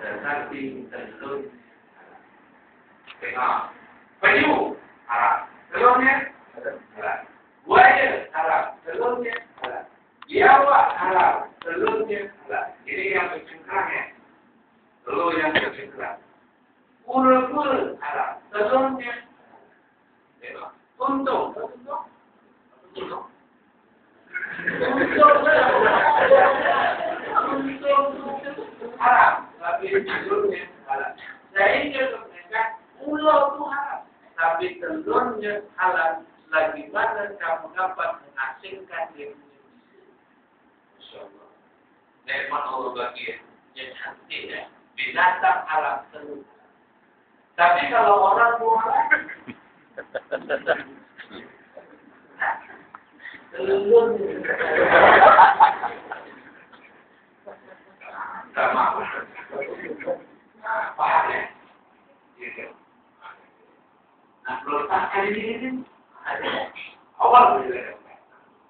Tetapi telur tengok penyu haram, telurnya halal. Buaya haram, telurnya halal. Biawak haram, telurnya halal. Ini yang bercengkrang ya, telur yang bercengkrang. Kura-kura haram, telurnya tengok. Untung haram, tapi telurnya halal. Sehingga mereka ular itu haram, tapi telurnya halal. Lagi mana kamu dapat menghasilkan ilmu? InsyaAllah. Nikmat Allah bagi yang cantik ya. Binatang haram telur. Tapi kalau orang buang telur sama paham ya? Gitu. Nah, letakkan ini ada awal dari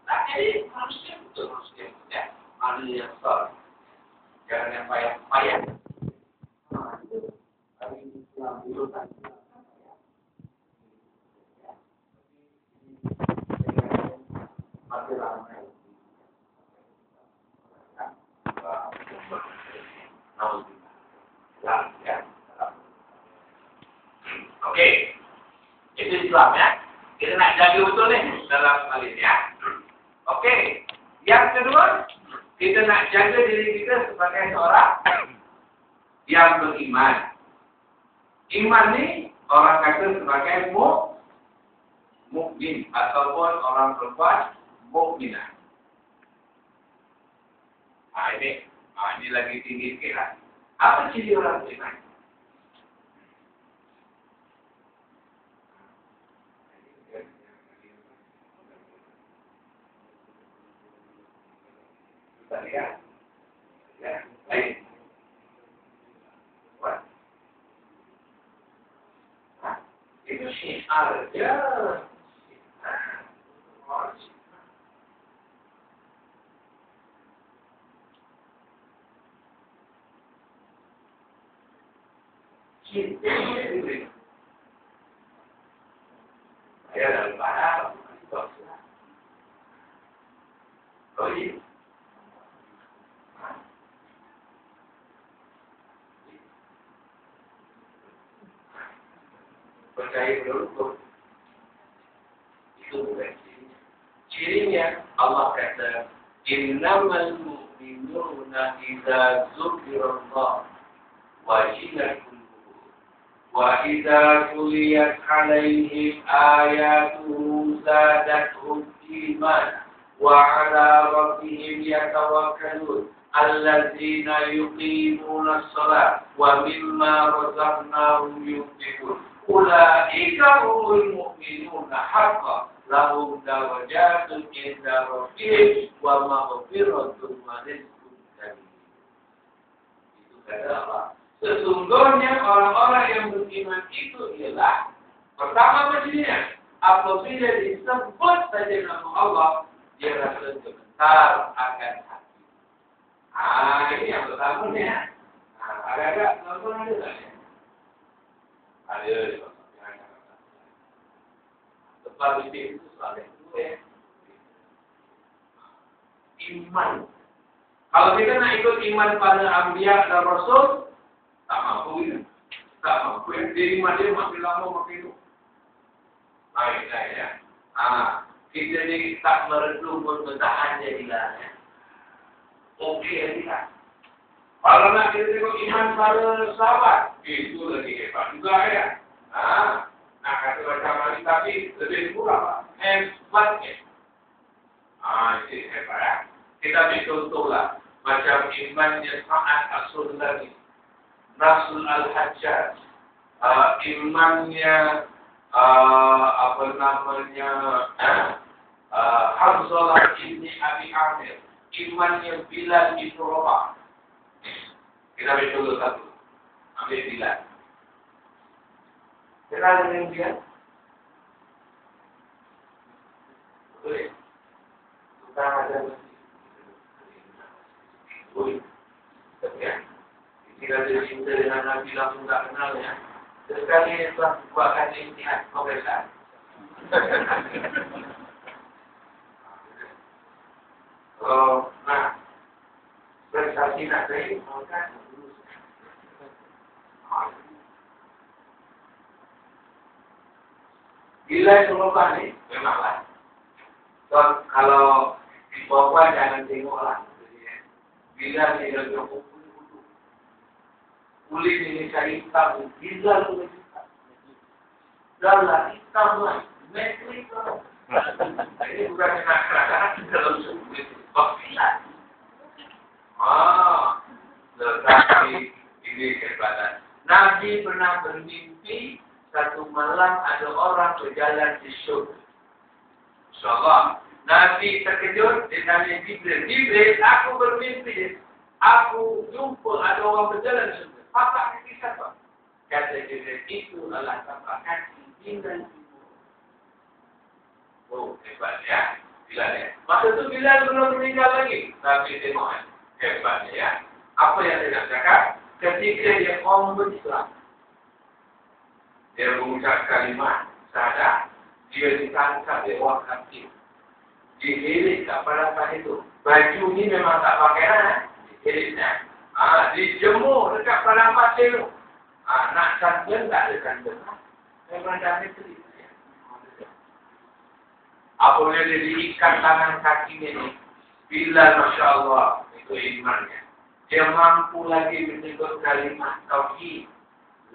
nah, jadi harusnya betul ya. Mana yang salah? Jangan yang payah-payah. Masih ramai. Oke, itu Islam ya. Kita nak jaga betul ni dalam hal ini ya. Oke, yang kedua kita nak jaga diri kita sebagai seorang yang beriman. Iman ni orang kata sebagai mukmin ataupun orang perempuan mukminah. Ini lagi tinggi sikit lah. Apa ciri orang beriman? Kita lihat. Ya, baik. Itu syiar ya. Saya dalam pada percaya berhukum itu bukan cirinya. Allah kata innamal mu'minuna idza dzukirallah wajilat qulubuhum wa idza tuliyat 'alaihim ayatuhu zadatuhum imana wa 'ala rabbihim yatawakkalun alladzina yuqimuna as-salata wa mimma razaqnahum yunfiqun ulaika humul mu'minuna haqqan lahum darajatun 'inda rabbihim wa maghfiratun wa rizqun karim. Itu kata Allah. Sesungguhnya orang-orang yang beriman itu ialah pertama maksudnya apabila disebut saja nama Allah dia rasa gemetar akan hati. Ini yang pertama ni. Agak-agak nonton ada tak ni? Ada. Lepas itu salah dua. Iman. Kalau kita nak ikut iman pada Anbiya dan Rasul, tak mampu ya. Tak mampu ya. Jadi dia makin lama makin hidup. Baik ya. Kita ni tak meredum pun bertahan jadilah. Ya. Okey tidak. Kalau nak kita tengok iman para sahabat, itu lagi hebat juga ya. Nak kata macam mana tapi lebih kurang hebatnya. Ini hebat ya. Kita ambil contohlah macam imannya Sa'ad As-Sulami, Rasul Al-Hajjaj, imannya Hamzalah ibni Abi Amir, imannya Bilal ibn Rabah. Kita ambil contoh satu. Ambil Bilal. Kenal dengan dia? Boleh. Tukang ada boleh. Sekian. Jika dia cinta dengan Nabi langsung tak kenal ya. Sekali tuan buatkan intihat pemeriksaan. Kalau nak prestasi nak baik, maka bila semua ni memanglah. Kalau di bawah jangan tengoklah. Bila dia berkumpul kulit ini cari hitam, bila tu hitam. Dalam hitam lah, metrik lah. Ini bukan nak dalam sebuah bakilan. Tetapi ini kehebatan. Nabi pernah bermimpi satu malam ada orang berjalan di surga. InsyaAllah. Nabi terkejut, dia tanya Jibril. Jibril, aku bermimpi. Aku jumpa ada orang berjalan di surga. Tapak kaki siapa? Kata Jibril, itu adalah tapak kaki Bilal. Oh, hebat ya. Bilal ya. Masa tu Bilal belum meninggal lagi. Nabi tengok kan. Hebatnya ya. Apa yang dia nak cakap? Ketika dia orang berislam. Dia mengucap kalimat syahadat. Dia ditangkap di orang kafir. Dihirit kat perasan itu. Baju ni memang tak pakai lah. Dihiritnya. Dijemur dekat padang pasir tu. Nak sandal tak ada sandal. Memang dah menteri. Apabila dia diikat tangan kakinya ni. Bilal Masya Allah. Itu imannya. Dia mampu lagi menyebut kalimat tauhid.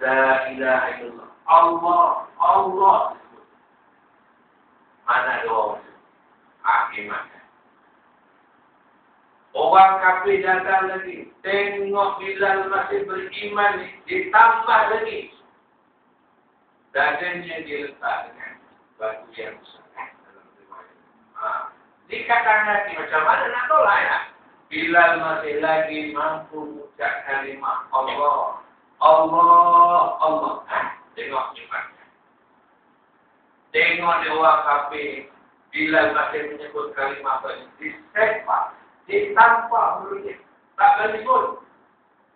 La ilaha illallah. Allah. Mana doa? Imannya. Orang kafir datang lagi. Tengok Bilal masih beriman ni. Ditambah lagi. Dadanya diletak dengan batu yang besar. Dikatakan lagi macam mana nak tolak ya? Bilal masih lagi mampu mengucap kalimat Allah. Tengok imannya. Tengok dia orang kafir. Bilal masih menyebut kalimat ini. Disepak. Ditampak mulut. Tak boleh sebut.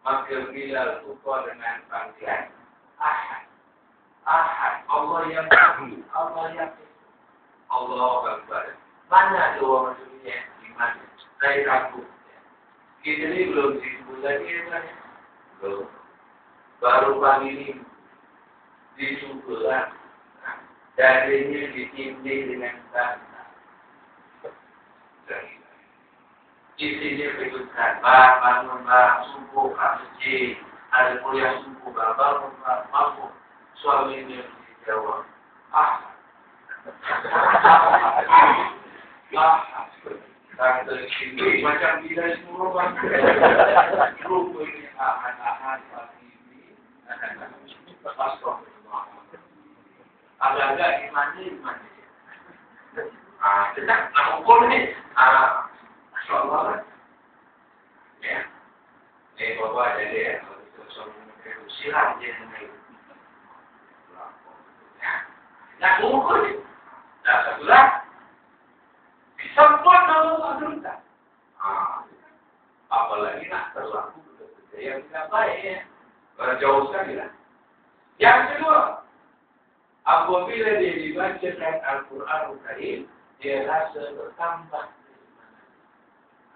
Maka Bilal tukar dengan panggilan Ahad. Allah yang kafir. Allah Akbar. Mana ada orang maksudnya iman? Saya takut. Kita ni belum disebut lagi kan? Belum. Baru pagi ni disebutlah. Darinya ditindih dengan tanah. Isinya berikutkan. Bangun, subuh, masjid. Ada kuliah subuh, bangun, mampu. Suaminya dijawab. Kata ini macam bila semua orang rupanya ahan pagi ini agak-agak iman. Tidak nak hukum ni. Masya Allah. Ya. Ini bapak jadi ya. Silam dia ni. Nak hukum ni. Dah satulah. Sempat kalau tak. Apalagi nak berlaku betul-betul yang tidak baik ya. Jauh sekali lah. Yang kedua, apabila dia dibacakan Al-Quran Karim, dia rasa bertambah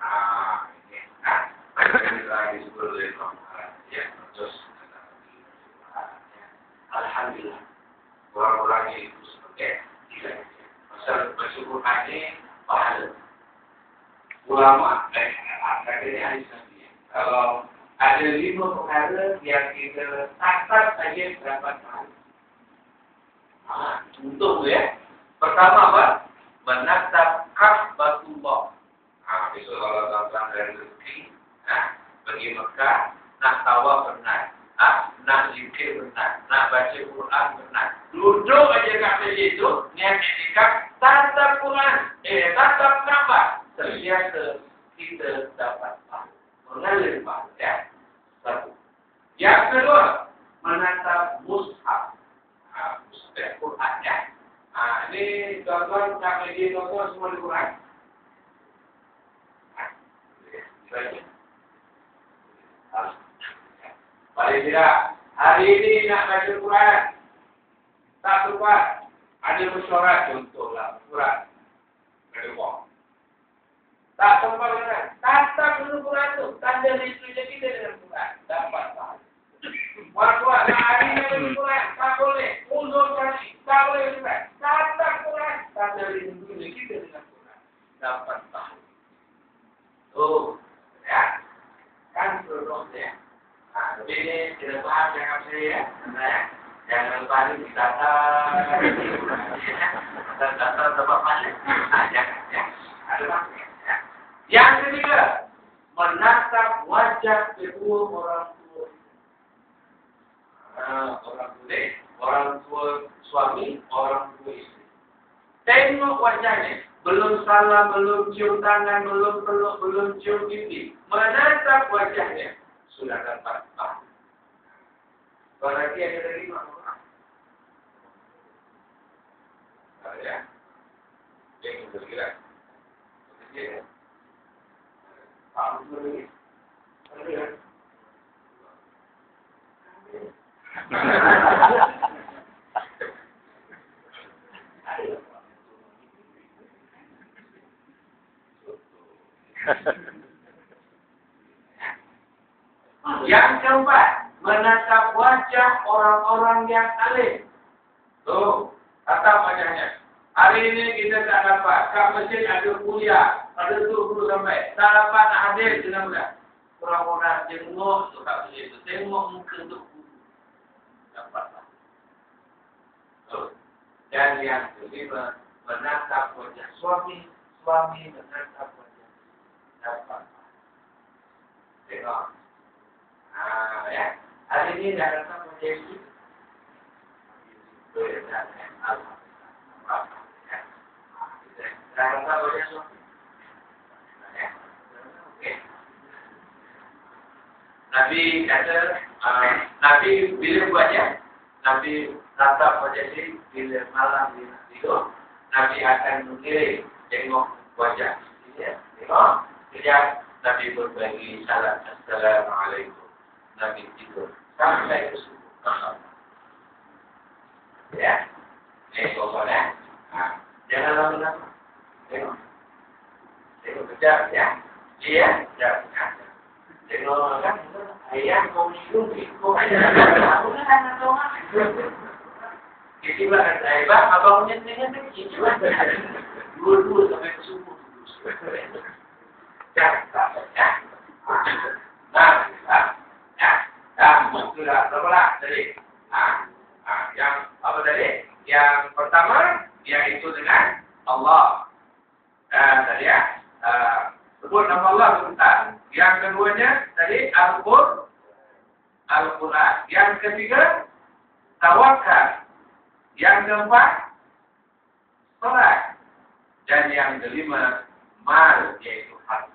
keimanan. Ini. Ini lagi sebelum ya. Terus alhamdulillah. Orang-orang itu sebagai tidak. Pasal bersyukur ini pahala. Ulama akhirnya hadis Nabi. Kalau ada 5 perkara yang kita catat saja dapat pahala. Untuk ya. Pertama apa? Menatap Ka'batullah. Besok kalau datang dari rezeki, pergi Mekah, nak tawaf pernah, nak zikir pernah, nak baca Quran pernah. Duduk aja kat masjid itu, niat iktikaf, tatap Quran, tatap Ka'bah. Terbiasa kita dapat pahala. Mengalir pahala ya. Satu. Yang kedua, menatap mushaf. Mushaf Quran ya. Ini tuan-tuan kat masjid tuan-tuan semua di Quran. tidak. Hari ini nak baca Quran. Tak sempat. Ada mesyuarat contohlah. Quran. Kedua. Tak sempat Quran. Tatap dulu Quran tu. Tanda isteri kita dengan Quran. Dapat tak? Waktu-waktu nak hari ini baca Quran. Tak boleh. Uzur kali. Tak boleh Quran. Tatap Quran. Tanda isteri kita dengan Quran. Dapat tak? Oh. Ya. Kan produk ya. Jadi ini tidak faham jangan saya ya. Jangan lupa ini data. Data tempat mana? Jangan ya. Ada maksudnya. Ya. Yang ketiga, menatap wajah kedua orang tua. Orang tua suami, orang tua isteri. Tengok wajahnya. Belum salam, belum cium tangan, belum peluk, belum cium pipi. Menatap wajahnya. Sudah dapat paham. Berarti ada lagi mana? Ada ya? Yang bergerak. Bergerak. Paham lagi? Ada ya? Yang keempat, menatap wajah orang-orang yang alim. Tuh, tatap wajahnya. Hari ini kita tak dapat. Kat masjid ada kuliah. Ada tu guru sampai. Tak dapat nak hadir. Kenapa? Orang-orang tengok tu kat masjid tu. Tengok muka tu guru. Dapatlah. Tuh. Dan yang kelima, menatap wajah suami. Suami menatap wajah. Dapatlah. Tengok. Ya. Hari ini dah datang menjadi dah datang menjadi Nabi kata, Nabi bila buatnya, Nabi tatap wajah dia bila malam dia tidur, Nabi akan mengirim tengok wajah dia, tengok, kejap Nabi berbagi salam, Assalamualaikum. Nabi tidur sampai ke subuh. Ya, ini soalnya. Jangan lama-lama. Tengok kejap ya. Iya, kejap. Tengok kan, ayah kau minum itu. Aku kan nak tahu apa. Kita bahas ayah, abangnya dengan kecil. Dua-dua sampai ke subuh. Jangan. Sudah berapa tadi? Yang apa tadi? Yang pertama yaitu dengan Allah. Tadi ya. Sebut nama Allah sebentar. Yang keduanya tadi Al-Quran. Yang ketiga tawakal. Yang keempat salat. Dan yang kelima mal yaitu harta.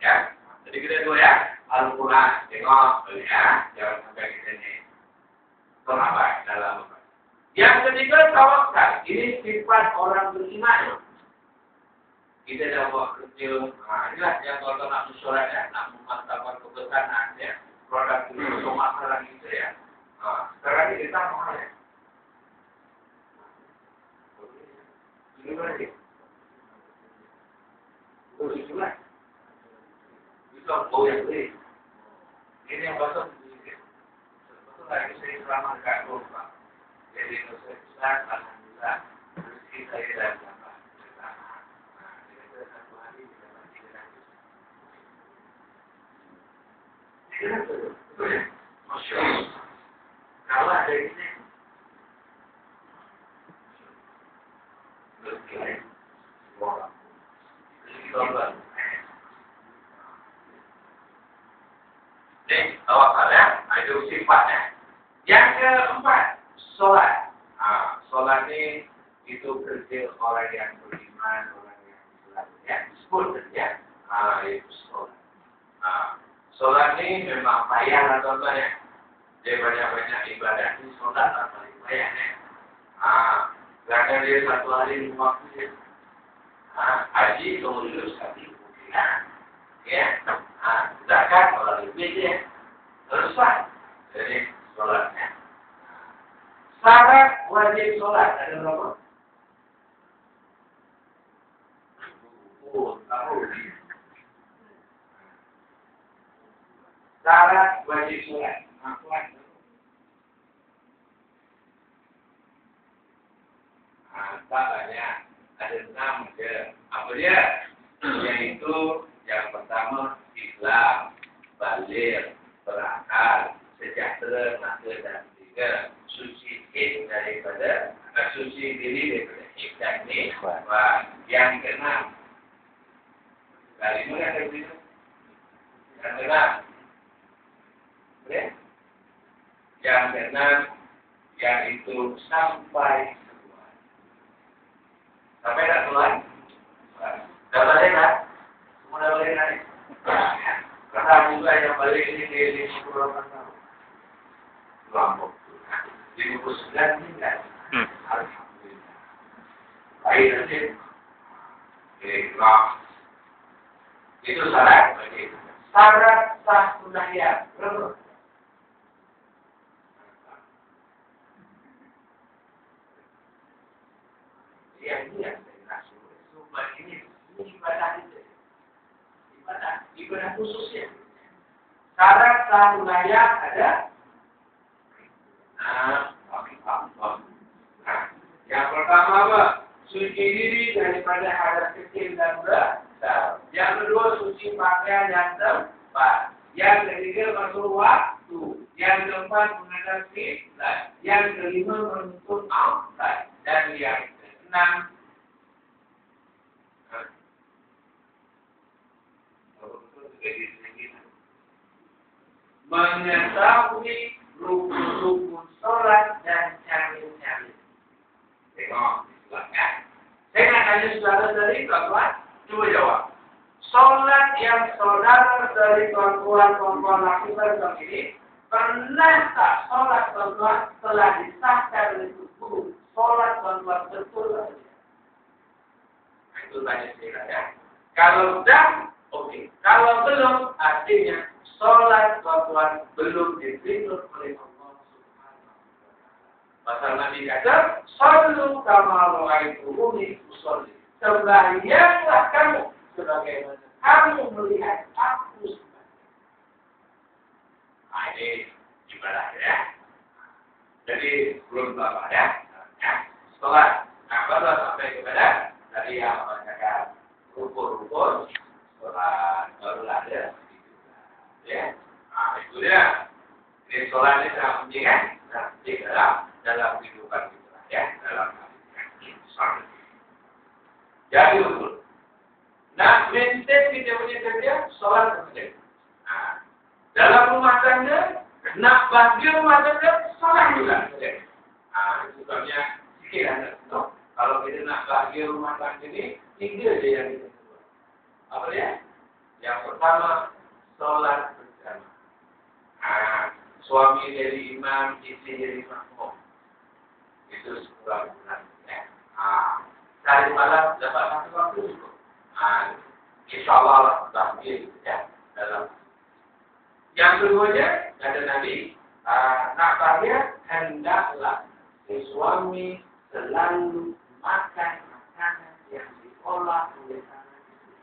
Ya. Jadi kita dua ya. Al-Quran, tengok ya, jangan sampai kita ni terlambat dalam. Yang ketiga tawakal, ini sifat orang beriman. Kita dah buat kecil, inilah yang kalau nak mesyuarat ya, nak memantapkan kebesaran ya, produk itu semua masalah kita ya. Sekarang kita mahal ya. Ini berarti. Oh, itu lah. Itu bau yang beri. Ini yang betul. Betul lagi saya selama dekat rumah. Jadi saya besar, alhamdulillah. Rezeki saya dah dapat. Jadi satu hari kita dapat 300. Masya Allah. Kalau ada ini, rezeki lain. Semua. Rezeki Allah. Tawakal ya, itu sifatnya. Yang keempat, solat. Solat ini itu kerja orang yang beriman, orang yang Islam. Ya, disebut kerja. Itu solat. Solat ini memang payah lah contohnya. Dia banyak-banyak ibadah ini solat lah paling payah ya. Karena dia satu hari 5 waktu. Haji kemudian sekali. Ya. Zakat kalau lebih dia teruslah. Jadi wajib sholat ada berapa? Tahu. Syarat wajib sholat. Tak banyak. Ada 6 je. Apa dia? Yaitu yang pertama Islam, baligh, berakal, sejahtera, masa dan tiga, suci daripada suci diri daripada ikhlas ni. Yang keenam, dari mana ada itu? Yang keenam, boleh? Yang keenam, yaitu sampai tak keluar? Dah boleh tak? Semua dah boleh tak? Kerana juga yang balik ini di 58 tahun. Lampau. 59 tinggal. Alhamdulillah. Baik nanti. Ikhlas. Itu syarat. Syarat sah sunahiyat. Berapa? Yang ini yang saya nak suruh. Sebab ini ibadah itu. Ibadah khususnya. Syarat sah sunahiyat ada. Yang pertama apa? Suci diri daripada hadas kecil dan besar. Yang kedua suci pakaian dan tempat. Yang ketiga masuk waktu. Yang keempat menghadap kiblat. Yang kelima menuntut aurat. Dan yang keenam mengetahui rukun-rukun sholat dan cari-cari. Tengok, ya. Saya nak tanya saudara dari tuan-tuan, cuba jawab. Sholat yang saudara dari tuan-tuan lakukan selama ini, pernah tak sholat tuan-tuan telah disahkan oleh guru? Sholat tuan-tuan betul. Itu tanya saya ya. Kalau dah, okey. Kalau belum, artinya sholat tuan-tuan belum diterima oleh Allah Subhanahu wa taala. Pasal Nabi kata, "Shallu kama ra'aitumuni usolli." Sembahyanglah kamu sebagaimana kamu melihat aku sembahyang. Ini ibadah ya. Jadi belum apa ya. Setelah baru sampai kepada dari yang mengatakan rukun-rukun sholat barulah ada. Ya, itu dia. Ini sholat ini sangat penting kan? Sangat penting dalam kehidupan kita, ya, dalam kehidupan. Jadi betul. Nak maintain kita punya kerja, sholat penting. Dalam rumah tangga, nak bahagia rumah tangga, sholat juga penting. Itu sebabnya sikit ada. Kalau kita nak bahagia rumah tangga ini, 3 je yang kita buat. Apa dia? Yang pertama, sholat bersama. Suami jadi imam, isteri jadi makmum. Itu sebulan-bulan. Ya. Hari malam dapat satu waktu itu. InsyaAllah lah tahmil ya dalam. Yang keduanya kata Nabi, nak bahagia hendaklah si suami selalu makan makanan yang diolah oleh tangan isteri.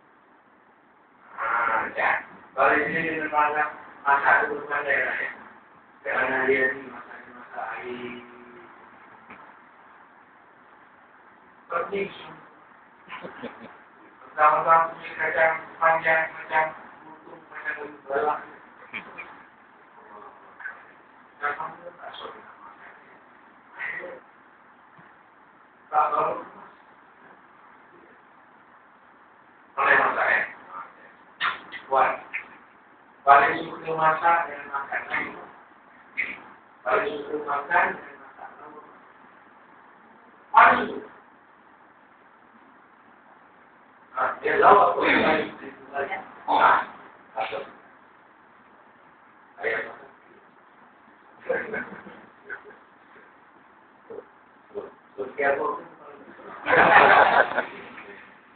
Ya. Kalau ini dengan masak itu berpandai lah ya. Kerana dia ni masak air. Penting. Pertama-tama punya kacang panjang macam butuh macam belah. Dan kamu tak suruh nak makan. Tak baru. Boleh masak ya? Buat. Paling suka masak dan makan lain. Paling suka makan dan makan lain. Paling suka. Dia lawa pun paling suka. Masuk. Ayah masak. Suka pun.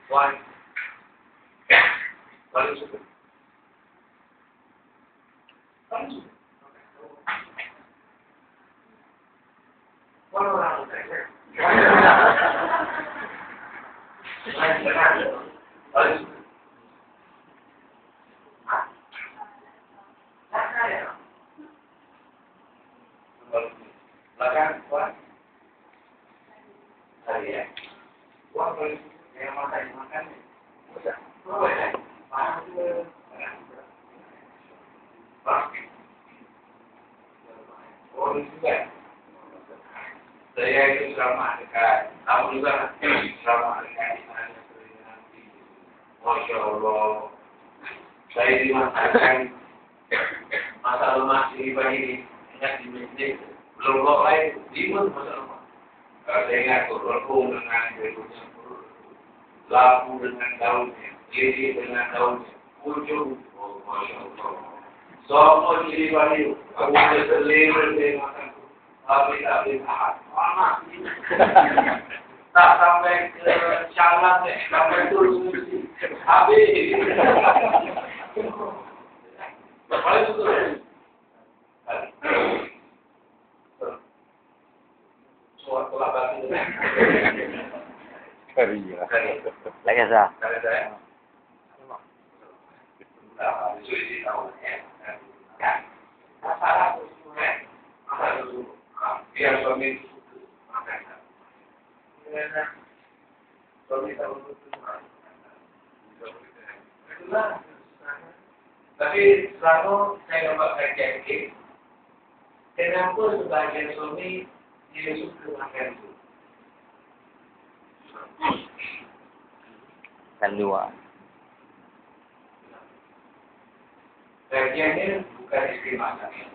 One. Paling suka. Kalau orang saya Belakang, kuat. Tadi ya. Kuat boleh yang makan. Mudah. Boleh. Paham ke? Oh, juga. Saya itu selama dekat. Kamu juga selama dekat di mana nanti. Masya Allah. Saya dimasakan masa lemas ini pagi ingat di masjid. Belum kok lain, limun masa lemas. Saya ingat berhubung dengan berikutnya. Labu dengan daunnya, kiri dengan daunnya, ujung. Oh, Masya Allah. Semua ciri balik, aku ada selera makan, tapi tak boleh tahan. Panas ini. Tak sampai ke Syalat, sampai turun mesti. Habis. Paling betul. Suara kelab batu. Kariya. Lagi sah. Kalau saya. Nah, sulit tahu ya. Masalah itu, biar suami makan. Suami tahu itulah. Tapi selalu saya dapat kaji, kenapa sebagian suami dia suka makan itu? Kan dua. Bagiannya bukan istri masak sih,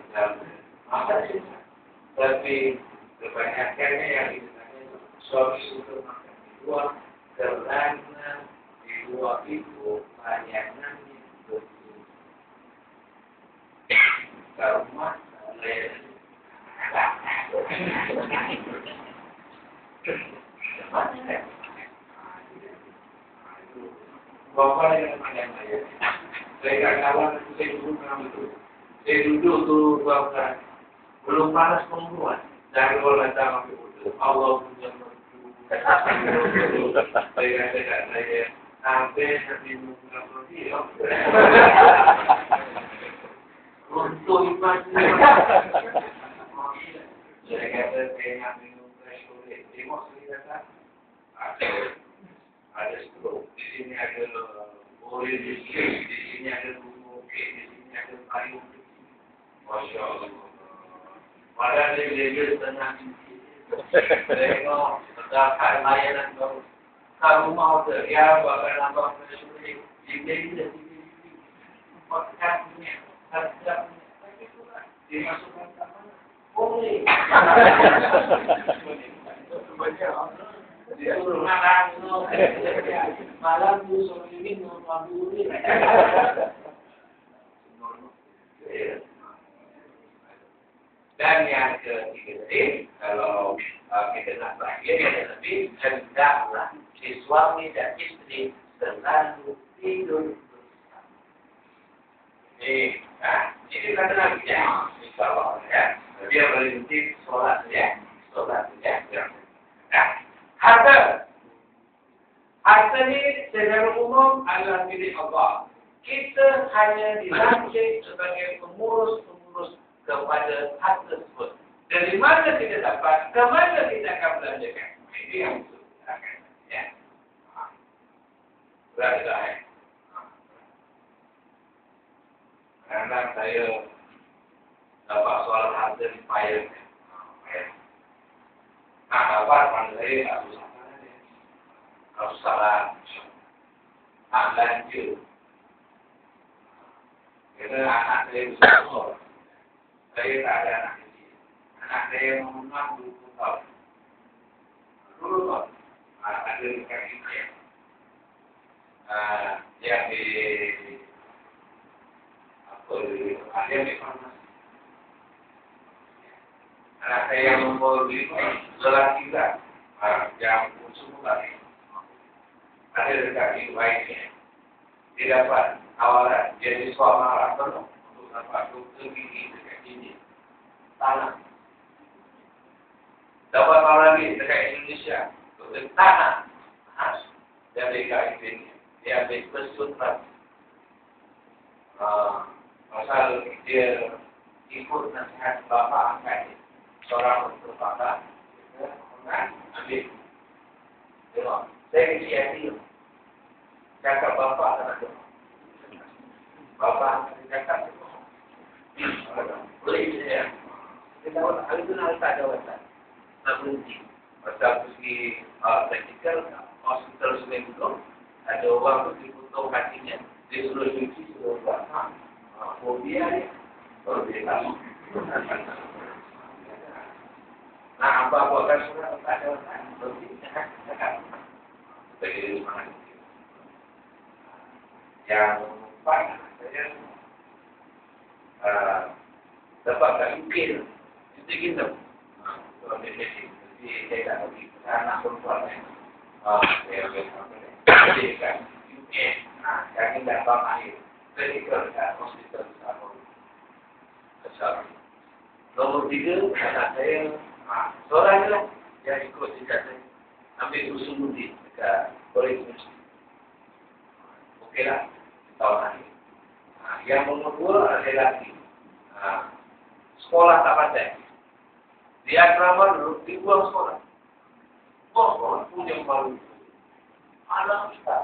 tapi kebanyakannya yang ditanya suami suka makan di luar karena di luar itu banyaknya betul. Karena bapak yang banyak. Saya kawan saya dulu pernah itu. Saya duduk tuh bapak belum panas pembuat dari orang datang ke itu. Allah punya merdu. Saya sampai nanti mengenal dia. Untuk ibadah. Saya kata saya minum kasyurit. Emosi kata ada stroke. Di sini ada boleh di sini ada bumbu, di sini ada kayu. Masya Allah. Padahal dia tengah tengok terdapat layanan baru. Kalau mau dia bakal nambah kesulitan. Dia pakainya, harganya, dimasukkan ke mana? Boleh. Disuruh malam disuruh ini nunggu ini. Dan yang ketiga tadi, kalau kita nak berakhir, tapi hendaklah si suami dan istri selalu tidur bersama. Ini kata Nabi ya, insyaAllah ya. Dia paling penting sholat ya. Harta ini secara umum adalah milik Allah. Kita hanya dilantik sebagai pengurus kepada harta tersebut. Dari mana kita dapat, ke mana kita akan belanjakan. Ini yang akan ya. Berada ya. Karena saya dapat soal harta di payah. Nah, dapat pada saya harus salah lanjut. Karena anak saya besar umur. Saya tak ada anak kecil. Anak saya umur 20 tahun. Dulu tahun. Ada dekat ini. Yang di ada di farmasi. Anak saya yang umur 5 lelaki juga. Yang usul lagi. Ada dekat itu baiknya. Dia dapat awalan jadi suami malah penuh untuk dapat dokter gigi dekat sini. Tanah. Dapat awalan lagi dekat Indonesia. Dokter tanah. Dan dekat ini. Dia ambil bersurat. Pasal dia ikut nasihat bapa angkat. seorang berbakat, ambil. Tengok, saya kecil hati. Cakap bapa tak ada. Bapa cakap boleh saya. Kita tahu hari itu nak tak ada watak. Nak berhenti. Pasal pergi praktikal hospital Sungai Buloh, ada orang tu dipotong kakinya. Dia suruh cuci, suruh buat. Fobia dia. Kalau dia tahu. Nah, apa buatkan surat tak ada watak. Berhenti. Cakap. Bagi semangat. Yang empat, saya dapat kat UK tu. Kita kita. Kalau dia jadi saya tak pergi ke anak perempuan ni. Saya pergi kat UK. Yang ini datang akhir. Saya kat hospital besar. Nombor 3, anak saya, seorang je lah yang ikut dekat saya. Ambil usul mudik dekat Kolej Universiti. Okeylah, tahun akhir. Yang nombor 2, lelaki. Sekolah tak pandai. Di asrama dulu, dibuang sekolah. Buang sekolah, punya malu. Anak kita,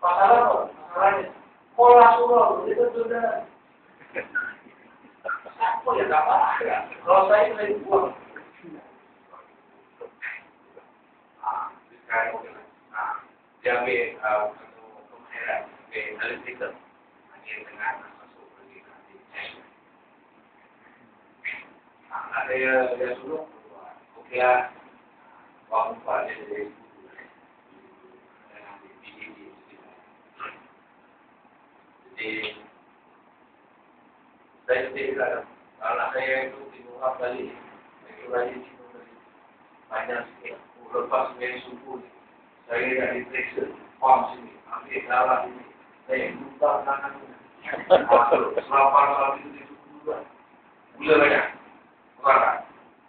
pasal apa? Masalahnya, sekolah surau, itu sudah. Siapa yang tak apa? Kalau saya dibuang. Dia ambil kemahiran, analytical. Hanya dengan masuk pergi nanti. Dia suruh, okey lah. Orang empat dia dari jadi, saya sedih anak saya itu timur balik. Saya balik timur balik. Banyak sikit. Lepas sembilan subuh ni. Saya dah diperiksa. Faham sini. Ambil darah ini. Saya buka tangan ini. Selapar itu disuruh. Gula banyak. Makan.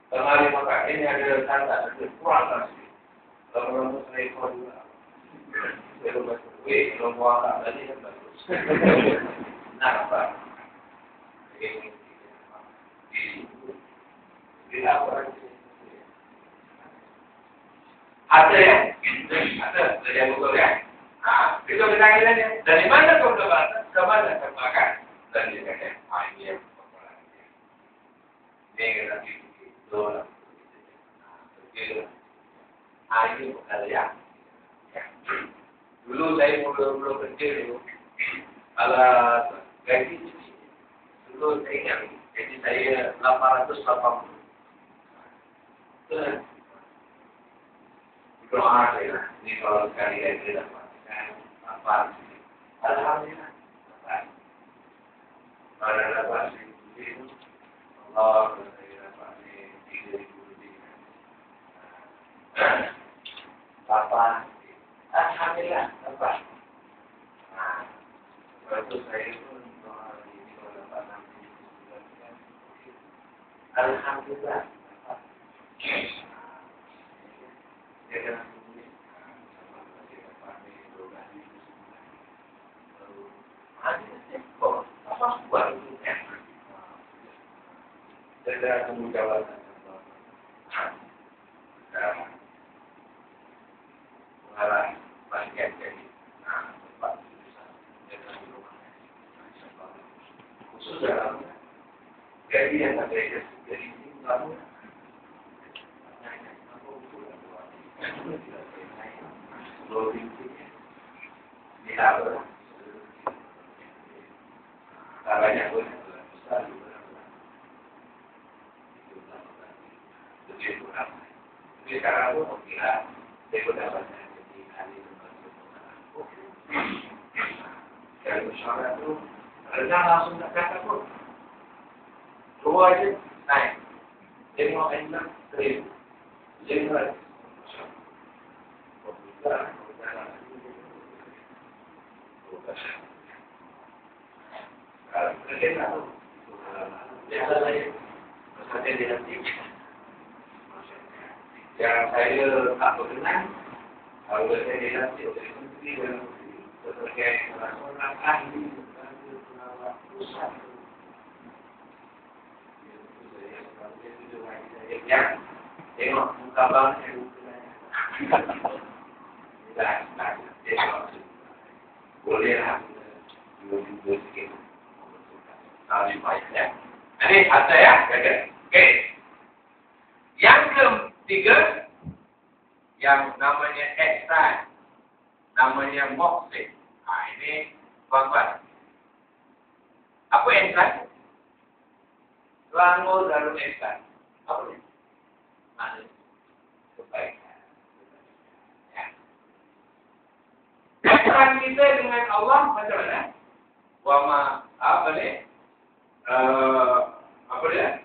Tengah hari makan. Ini ada tanda. Ada kurang tak sikit. Lama-lama saya keluar juga. Saya lupa. Kalau buang tak tadi kan bagus. Nak apa? Ini apa? Ada ya? Ada yang betul ya? Itu kita kira dari mana kau dapat? Kemana kau makan? Dari mana? Ini yang persoalan. Ini kita dulu. Ini bukan ya. Dulu saya belum kecil dulu. Kalau gaji dulu saya ingat. Jadi saya 880. Doa saya, ini kalau sekali lagi dapatkan apa? Alhamdulillah dapat. Pada dapat itu, Allah saya dapat 3.000 lebih. Dapat, alhamdulillah dapat. Waktu saya pun doa ini kalau dapat 6.000. Alhamdulillah dapat. Dia apa buat itu? Saya tunggu jawaban. Mengarah bagian jadi tempat khusus dalam jadi yang ada jadi kamu banyak pun besar juga. Lebih kurang. Tapi sekarang pun okeylah. Saya pun dapat jadi ahli lembaga. Dari masyarakat itu, rendah langsung tak kata pun. Dua aja naik. Jadi mau enak, seribu. Jadi lagi. Biasa saya maksudnya di hati yang saya tak berkenan kalau saya di hati oleh menteri dan sebagai seorang ahli pusat Yang tengok muka bang saya tengok. Boleh lah. Dua sikit. Lebih baik ya. Ini ada ya. Okey. Yang ketiga, yang namanya ihsan, namanya muhsin. Ini tuan-tuan. Apa ihsan? Selangor Darul Ihsan. Apa ni? Mana? Kebaikan. Ya. Ihsan kita dengan Allah macam mana? Wama apa ni? Apa dia?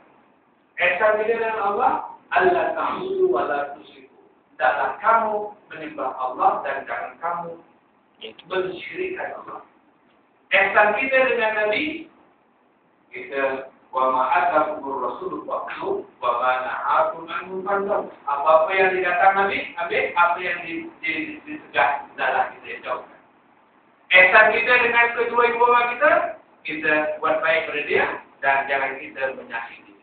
Ihsan kita dengan Allah, Allah ta'budu wa la tusyriku. Hendaklah kamu menyembah Allah dan jangan kamu mensyirikkan Allah. Ihsan kita dengan Nabi, kita wa ma atakumur rasul fa'khudhu wa ma na'akum anhu fantahu. Apa-apa yang dikatakan Nabi, ambil. Apa yang dicegah, hendaklah kita jauhkan. Ihsan kita dengan kedua ibu bapa kita buat baik pada dia dan jangan kita menyakiti.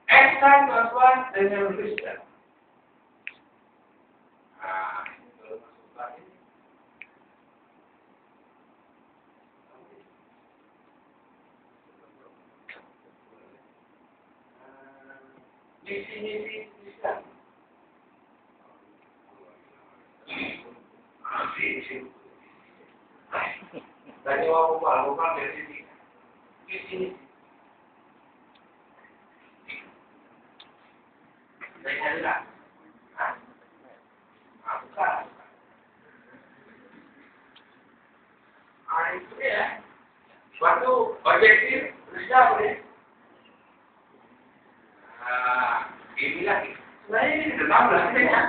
Ihsan tuan-tuan dengan Kristen. Misi-misi Islam. Tadi orang bukan dari sini. Misi. Saya nyarilah. Bukan. Itu dia. Suatu objektif besar boleh. Ini lagi. Sebenarnya ini tetap belakangnya.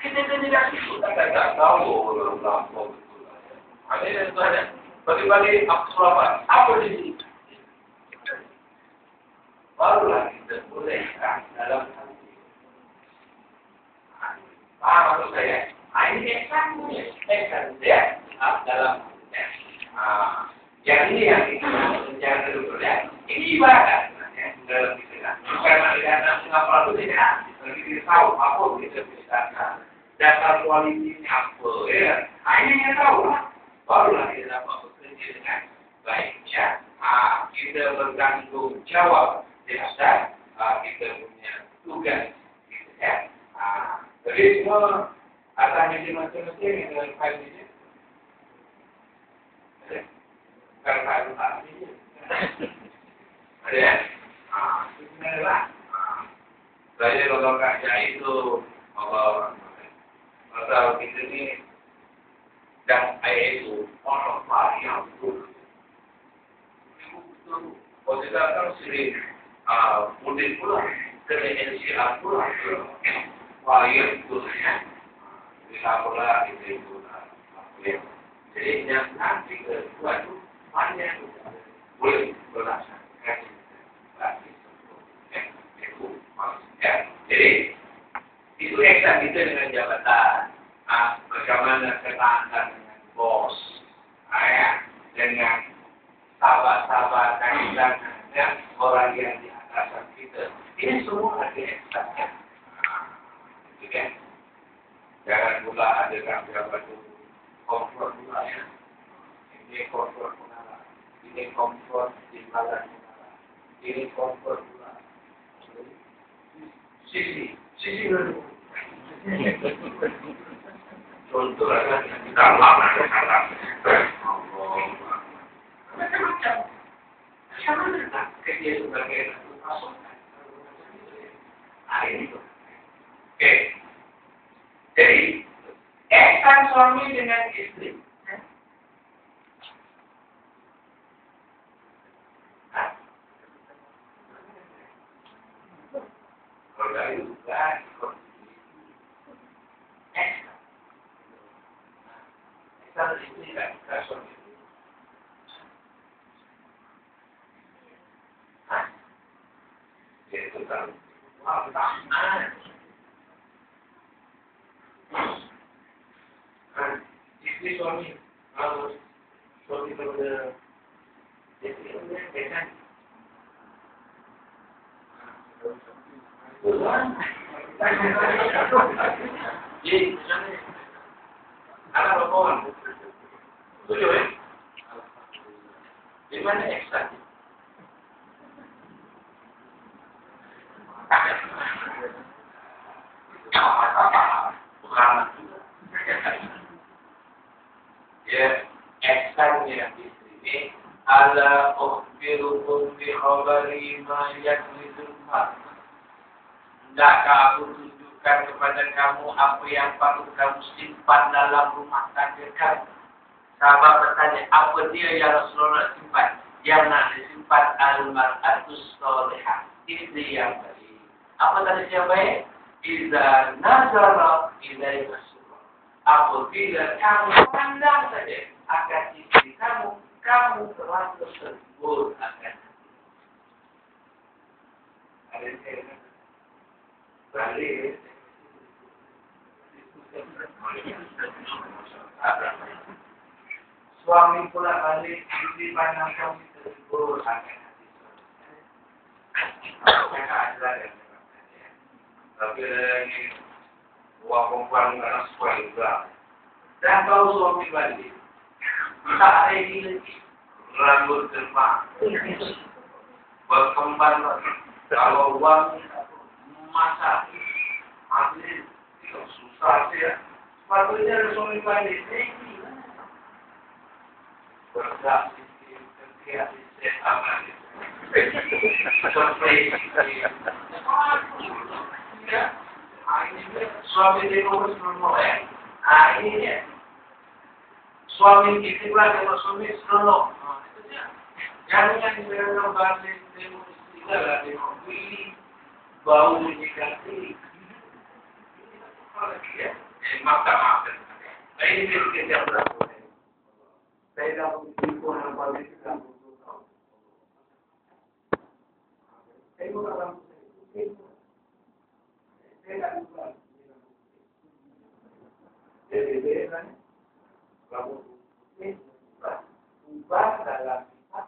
Kita tidak tak tahu orang-orang. Ada yang ada. Bagi-bagi apa? Apa di sini? Barulah kita boleh dalam paham maksud saya. Ini eksan dia dalam yang ini yang kita dulu ya. Ini ibadah dalam kita. Karena dengan mengapa itu tidak kita tahu apa kita bisa dasar kualitinya apa ya. Ini yang tahu lah. Barulah kita dapat bekerja dengan baik ya. Kita bertanggung jawab di atas kita punya tugas gitu ya. Jadi semua atas macam-macam dengan file ini. Karena itu ada ya. Sebenarnya saya kalau kerja itu Allah pasal kita ni dan ayat itu orang yang betul. Kalau kita kan sering mudik pula kena NCR pula varian itu bisa pula itu jadi yang nanti kedua itu banyak boleh berlaksana itu maksudnya jadi itu eksak kita dengan jabatan bagaimana ketaatan dengan bos dengan sahabat-sahabat dan orang yang di atas kita ini semua ada eksaknya. Kan? Jangan pula ada berapa tu komfort pula ya. Ini komfort pula, ini komfort di malam ini komfort pula. Sisi dulu. Contoh lah kita lama sekarang. Macam-macam. Sama dengan kerja sebagai pasukan. Ini tu. Oke. Jadi, ihsan suami dengan istri. Kalau dari itu bukan ihsan istri dan suami. Itu kan pertama. Istri suami harus suami kepada istri kan Jadi, anak kawan, setuju ya? Di mana eksak? Bukan. Ya, eksak yang di sini ala ukhbirukum bi khabari ma yakhlidul mar. Hendakkah aku tunjukkan kepada kamu apa yang patut kamu simpan dalam rumah tangga kamu? Sahabat bertanya, apa dia yang Rasulullah simpan? Yang nak disimpan al-mar'atus salihah, istri yang baik. Apa tadi yang baik? Iza nazara ilaika surah. Apabila kamu pandang saja akan istri kamu, kamu telah tersebut akan. Ada yang balik. Suami pula balik, istri pandang kamu tersebut akan. Tapi ini dua perempuan anak sekolah juga. Dan kalau suami balik, tak ada lagi rambut terbang, berkembang lagi. Kalau uang masak, ambil, susah sih ya. Sepatutnya ada suami balik, ini berdak setiap aman. Suami dia nomor semua ini dia. Suami kita pula kalau suami selalu. Jangan yang balik demo istilah demo pilih bau negatif. Maka. Ini kita berlaku. Saya dah berjumpa dengan balik kita. Saya bukan jadi kan kamu ubah dalam sifat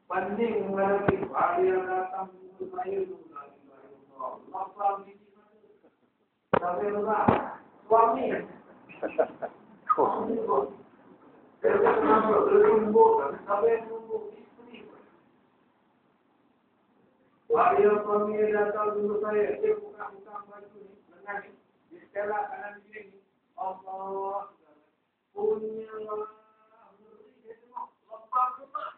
banding mengenai hari yang datang untuk saya sampai lupa suami Waria suami datang dulu saya, dia buka baju ni, menangis. Di setelah kanan kiri, Allah punya beri dia tengok, lepas rumah.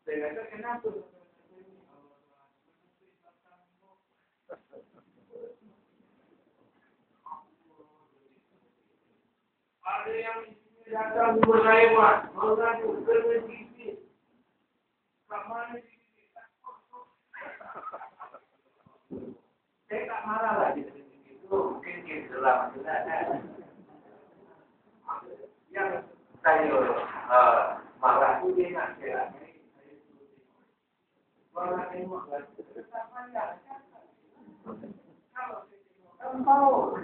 Saya kata kenapa? Ada yang datang dulu saya buat, mengadu kena gigi. Kat mana gigi? Saya tak marah lagi. Itu mungkin kita dalam yang saya marah itu dia nak saya. Marah tengok lagi. Tak payah. Kalau saya tahu.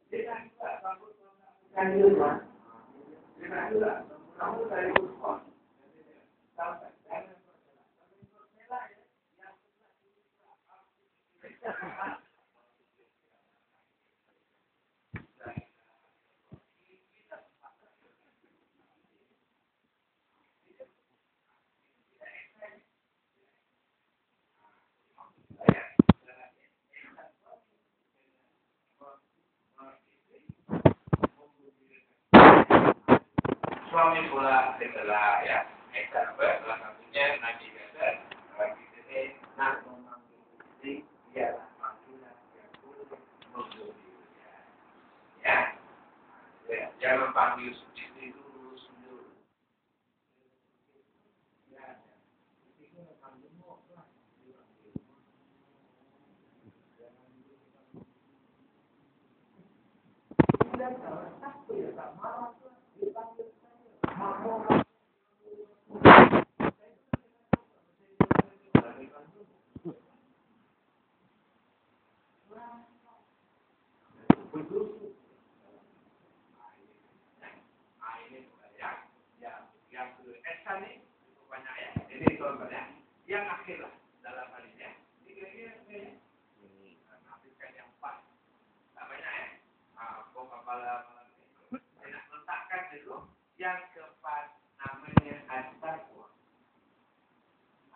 Dia nak juga takut kan dia lah. Dia nak juga. Kamu dari rumah. Sampai suami pula setelah ya, salah satunya Nabi kata, kita ni nak memanggil istri, ialah panggilan yang boleh menjadi ya, jangan panggil istri dulu sendiri. Ya, itu panggil lah. Tidak salah satu ya tak marah dipanggil. berdusu. Ini yang ke esan ni banyak ya. Ini contohnya. Yang akhirlah dalam hal ini ya. Kira-kira nafikan yang pas. Tak banyak ya. Malam ini. Saya nak letakkan dulu yang keempat namanya at-taqwa.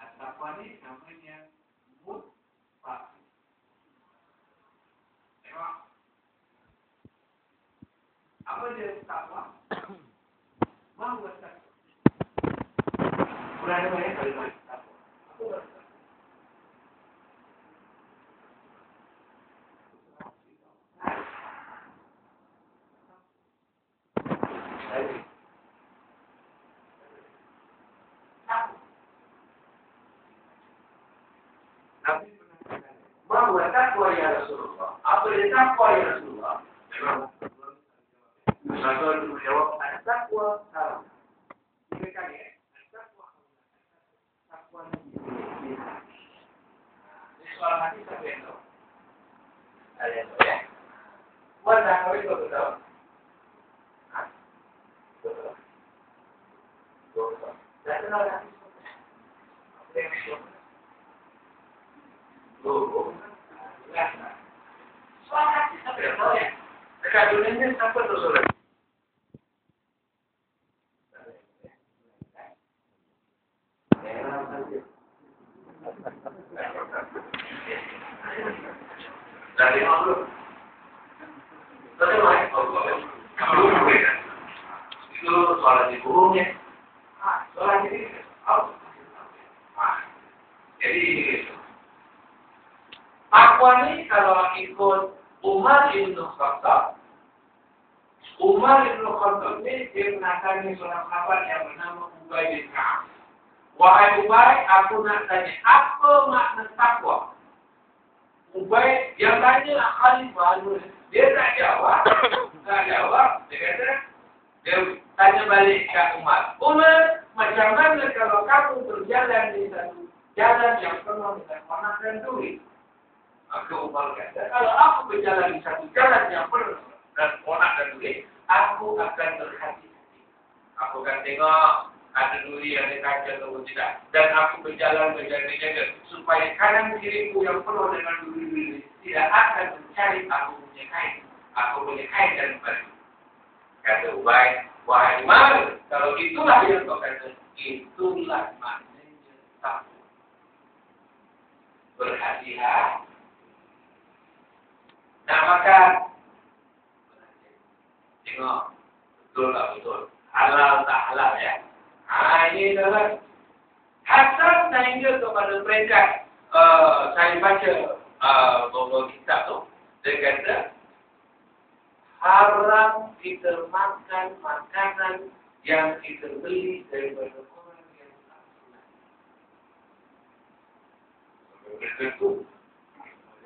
At-taqwa ni namanya mutfaq. Tengok. Apa dia taqwa? Mahu taqwa. Kurang banyak kalimat taqwa. Apa taqwa? Nabi mengatakan, bahwa takwa ya Rasulullah. Apa dia takwa ya Rasulullah? Rasul menjawab, takwa salam. Ini kan ya, takwa ini. Ini soal hati siapa yang tahu? Ada yang tahu ya? Mana kau itu tahu? Betul. Dan kenal hati siapa? Apa yang tahu? Soal hati siapa yang tahu ya? Dekat dunia ini siapa tu soal? Dari mana? Dari mana? Itu soal di burungnya. Soal ini. Jadi takwa ni kalau ikut Umar Ibn Khattab. Umar Ibn Khattab ni dia menakani seorang sahabat yang bernama Ubay bin Ka'ab. Wahai Ubay, aku nak tanya, apa makna takwa? Ubay yang tanya Khalifah, dia tak jawab. Dia kata, dia tanya balik ke Umar. Umar, macam mana kalau kamu berjalan di satu jalan yang penuh dengan panas dan duri? Maka Umar kata, kalau aku berjalan di satu jalan yang penuh dan panas dan duri, aku akan berhati-hati. Aku akan tengok ada duri, ada kaca atau tidak. Dan aku berjalan berjaga-jaga supaya kanan kiriku yang penuh dengan duri-duri tidak akan mencari aku punya kain. Aku punya kain dan baju. Kata Ubay, wahai Umar, kalau itulah yang kau kata, itulah maknanya takwa. Berhati-hati. Nak makan. Tengok. Betul tak betul? Halal tak halal ya? Ini adalah Hasan sehingga kepada peringkat saya baca beberapa kitab tu. Dia kata haram kita makan makanan yang kita beli daripada orang yang tak sunat. Begitu.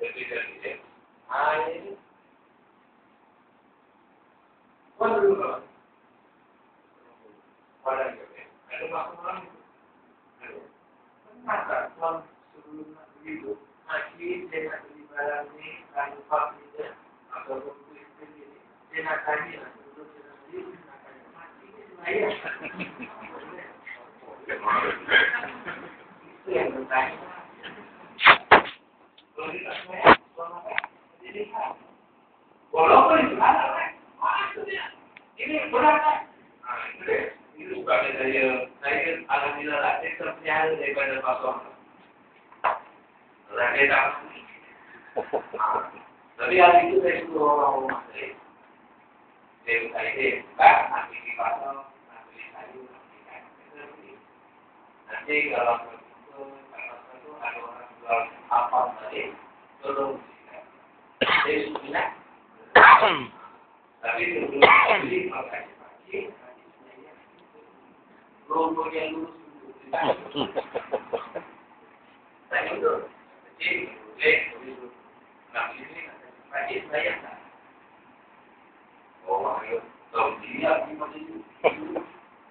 Jadi ini waduh. Pada ada masalah itu. Maka kalau sebelum begitu, masih dia nak beli barang ni, kalau pak dia atau beli sendiri, dia nak tanya sebelum dia nak beli, dia nak tanya mati ni saya. Itu yang bertanya. Kalau kita semua, jadi walaupun itu halal kan, maksudnya ini benar kan? Itu bukan saya alhamdulillah lah, saya terpelihara daripada pasang. Saya tak mesti. Tapi hari itu saya suruh orang rumah saya. Saya nak pergi pasang, nak beli sayur, nak beli kain. Nanti kalau itu ada orang jual apa balik, tolong belikan. Saya sudah. Tapi sebelum beli makan pagi. Rumput yang lurus saya itu kecil, boleh nak ini pagi saya tak. Oh, ayo, kalau dia pergi macam itu,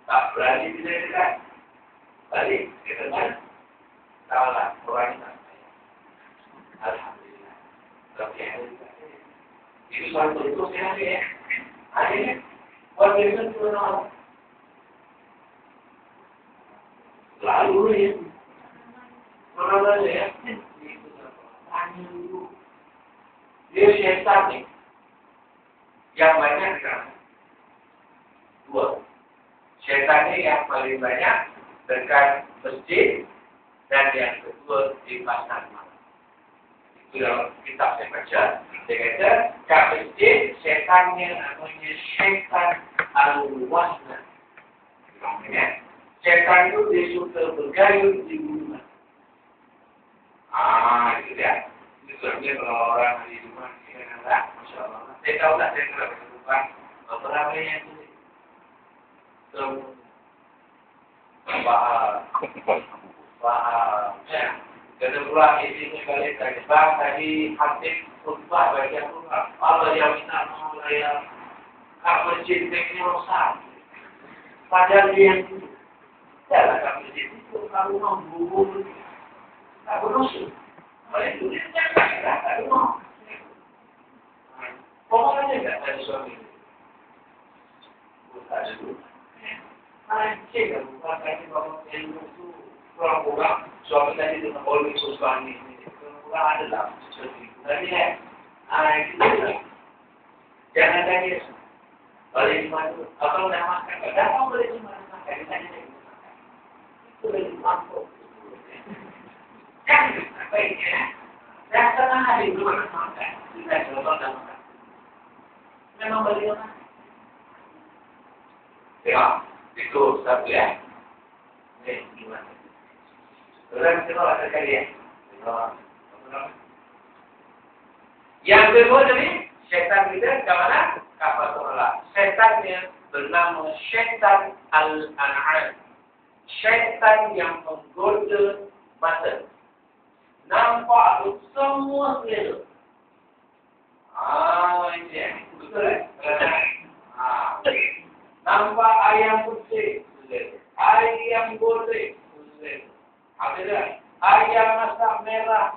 tak berani bila dekat. Balik, kita kan, tahulah orang tak saya. Alhamdulillah. Tapi ada Itu satu itu saya ya. Akhirnya buat biasa tu nak. Lalu ya. Orang ya. Tanya dulu. Dia syaitan ni. Yang banyak kan? Dua. Syaitan ni yang paling banyak dekat masjid dan yang kedua di pasar malam. Itu dalam kitab saya baca. Dia kata, kat masjid, syaitannya namanya syaitan al-wahna. Syaitan itu dia suka bergayut di rumah. Itu dia. Itu sebabnya kalau orang di rumah, dia kata, Masya Allah. Saya tahu tak, saya telah berkata, berapa ramai yang itu. Faham. Kata pula isinya balik tadi. Bang tadi hati khutbah bagi aku. Allah yang minta Allah yang kak masjid teknya rosak. Padahal dia tidaklah kak masjid itu kalau membubuh tak berusul. Oleh itu dia jangan tak rumah. Pokoknya tak ada suami. Tak ada suami. Cik kan, bukan tadi bahawa ilmu itu kurang-kurang suami tadi dengan oleh suami ini kurang-kurang adalah seperti itu. Tapi kita jangan tanya boleh di mana, kalau nak makan, kadang boleh di mana makan, kita tanya lagi makan. Itu boleh mampu. Jangan baiknya, dan setengah hari belum makan, kita coba dah makan. Memang boleh makan. Ya. Itu satu ya. Ini gimana? Orang kita ada kali ya. Yang kedua tadi, syaitan kita ke mana? Kafatullah. Syaitan yang bernama syaitan al-an'am. Syaitan yang menggoda mata. Nampak semua selera. Ini ya. Betul ya? Nampak ayam putih, ayam goreng, ada tak? Ayam masak merah,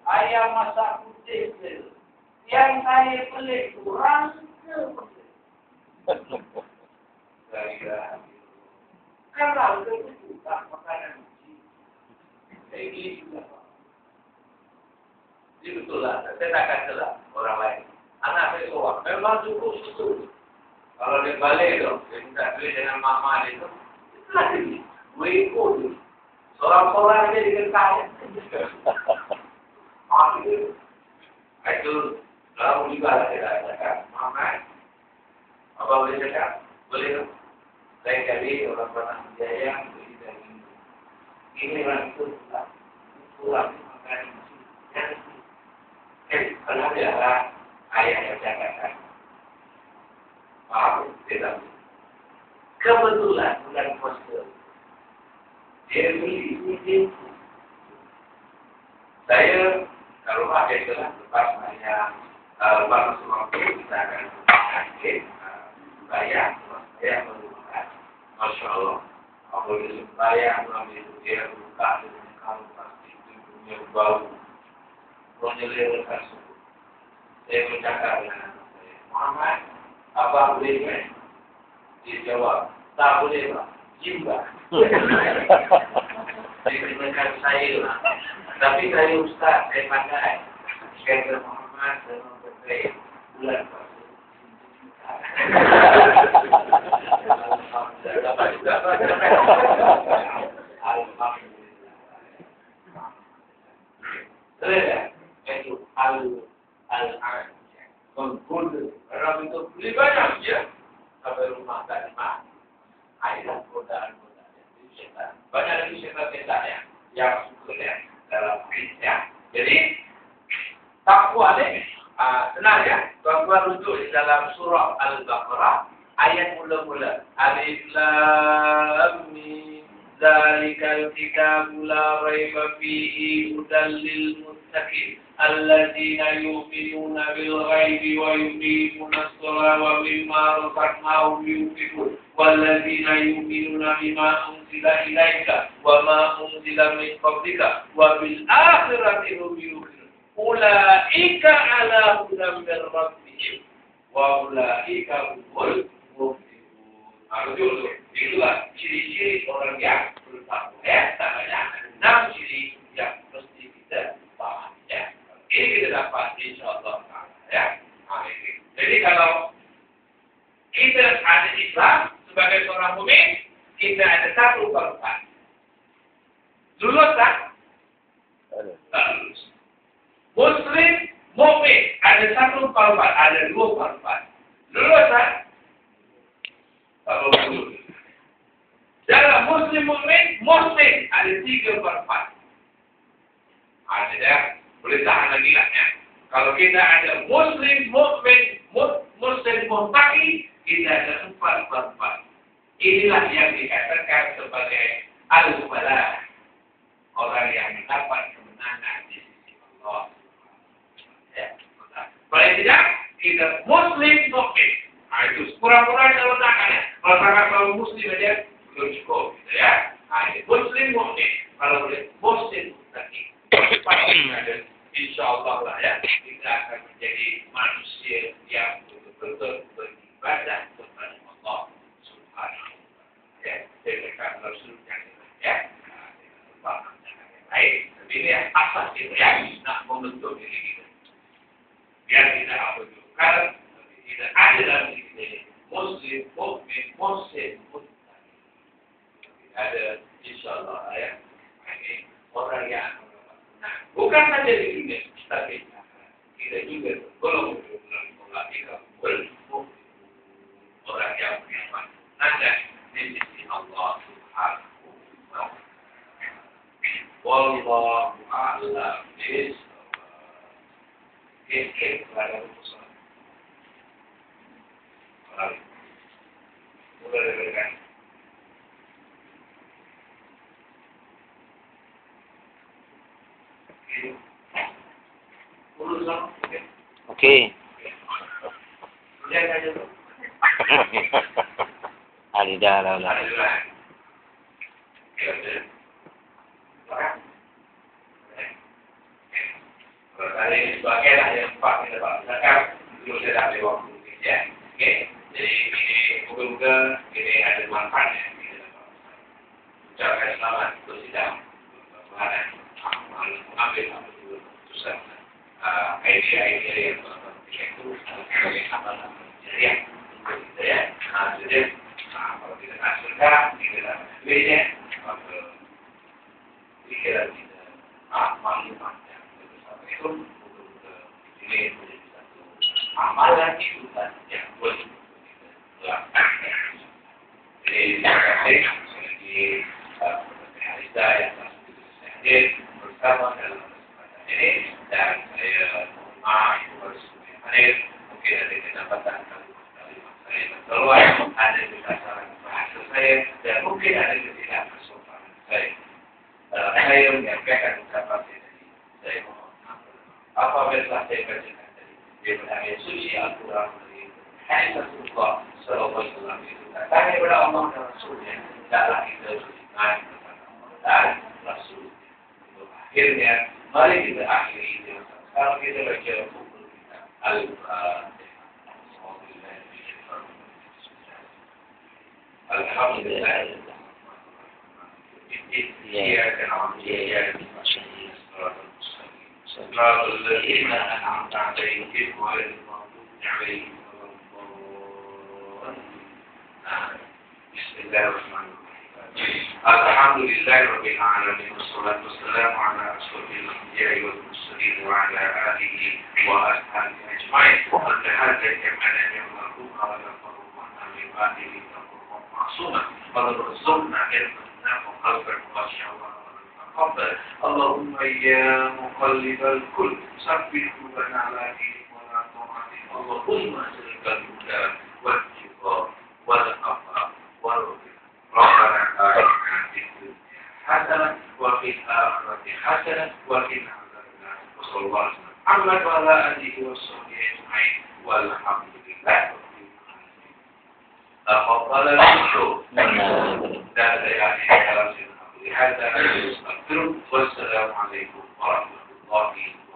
ayam masak putih, yang saya pelik kurang kan rangka itu tak makanan ini juga. Jadi betul lah, saya tak kata lah orang lain. Anak saya seorang, memang cukup susu. Kalau dia balik tu, dia minta duit dengan mama dia tu, itulah dia. Gue ikut tu. Seorang-seorang dia dikentang. Itu lalu juga lah dia dah cakap. Mama, apa boleh cakap? Boleh tu. Lain kali orang pernah berjaya, beli daging. Ini orang itu pula. Pulang makan. Kalau dia lah, ayah yang cakapkan. Tidak. Kebetulan bulan puasa dia beli ini. Saya kalau ada jalan lepas saya lepas waktu kita akan makan bayar saya makan. Masya Allah. Apabila bayar mengambil dia buka kalau pasti punya bau menyelirkan suku. Saya bercakap dengan saya, Muhammad. Apa boleh kan? Dia jawab, tak boleh pak, jimba. Dia kenakan saya lah. Tapi saya ustaz, saya pandai. Kata Muhammad, saya berkata bulan puasa. Dapat juga. Alhamdulillah. Terus itu al-an. Menggoda. Orang itu beli banyak je. Sampai rumah tak dimakan. Akhirnya godaan-godaan. Syaitan. Banyak lagi syaitan-syaitan yang suka dalam hadisnya. Jadi, takwa ni senang ya. Tuan-tuan rujuk di dalam surah Al-Baqarah. Ayat mula-mula. Alif Lam Mim. Zalikal kitabu la raiba fihi hudan lil muttaqin. الذين يؤمنون بالغيب ويقيمون الصلاة ومما رزقناهم ينفقون والذين يؤمنون بما أنزل إليك وما أنزل من قبلك وبالآخرة هم يوقنون ulaika ala hudam min rabbihim wa ulaika humul muflihun. Itulah ciri-ciri orang yang bertakwa. Tak banyak 6 ciri yang mesti kita paham. Ini kita dapat insya-Allah. Jadi kalau kita ada Islam sebagai seorang mukmin, kita ada 1/4. Lulus tak? Lulus. Muslim mukmin ada 1/4, ada 2/4. Lulus tak? Lulus. Dalam Muslim mukmin, Muslim ada 3/4. Ada dah, boleh tahan lagi lah ya. Kalau kita ada Muslim mukmin, Muslim muttaqi, kita ada 4/4. Inilah yang dikatakan sebagai al-falah, orang yang mendapat kemenangan di sisi Allah. Ya, paling tidak kita Muslim mukmin. Itu kurang-kurang kalau tak kalau sangat kalau Muslim aja belum cukup, gitu ya. Ini Muslim mukmin, kalau boleh Muslim muttaqi. Ada insya-Allah lah ya, kita akan menjadi manusia yang betul-betul beribadah kepada Allah Subhanahu wa taala. Ya, dengan Rasul yang ya. Baik, ini asas itu ya, nak membentuk diri kita. Biar tidak apa itu, karena tidak ada dalam diri kita Muslim, mukmin, Muslim, muttaqi. Ada insya-Allah ya. Ini orang yang bukan saja di dunia, tapi kita juga kalau melakukan orang yang beriman, ada di sisi Allah Subhanahu wa taala. Wallahu a'lam bishawab. Ini adalah urusan. Boleh diberikan. Okey. Lihat aja tu. Ada dah. Hari ini sebagainya yang Pak kita bahasakan, dulu saya dah lewat waktu ya. Okey. Jadi ini moga-moga ini ada manfaatnya. Ucapkan selamat untuk sidang. Mengambil keputusan idea-idea yang itu apa ya untuk kita ya. Jadi kalau kita nak surga, kita dapat duitnya, maka pikiran kita maklumat yang bersama itu ini menjadi satu amalan kehidupan yang boleh kita lakukan. Jadi terima kasih lagi Harisa yang hadir bersama dalam kesempatan ini, dan saya mohon maaf harus hadir mungkin ada kedapatan kalimat saya keluar, ada kesalahan bahasa saya, dan mungkin ada ketidaksopanan saya. Saya menyampaikan ucapan tadi, saya mohon maaf. Apabila saya bacakan tadi daripada ayat suci Al-Quran dari hadis Rasulullah Sallallahu Alaihi Wasallam itu datang daripada Allah dan Rasulnya, hendaklah kita beriman kepada Allah dan Rasul. Akhirnya, mari kita akhiri dengan sekarang kita baca buku kita Al-Quran. Alhamdulillah. إياك نعبد وإياك نستعين صراط الذين أنعمت عليهم غير المغضوب عليهم ولا الضالين. بسم الله الرحمن الرحيم. الحمد لله رب العالمين والصلاة والسلام على أشرف الأنبياء والمرسلين وعلى آله وأصحابه أجمعين. وتهدى كمانا يوم الرحمة ولقربنا من بعده تقرب معصومة ولرزقنا علما وقلبا خاشعا ونتقبل. اللهم يا مقلب الكل ثبت قلوبنا على دينك ولا طاعتك. اللهم اسألك الهدى والاتقاء والعفاف والرضا. ربنا آتنا في الدنيا حسنة وفي الآخرة حسنة وقنا عذاب النار. وصلى الله على محمد وعلى آله وصحبه أجمعين والحمد لله رب العالمين. تفضل الشكر. dan saya akhiri dalam sini. Hadza, wassalamu alaikum warahmatullahi wabarakatuh.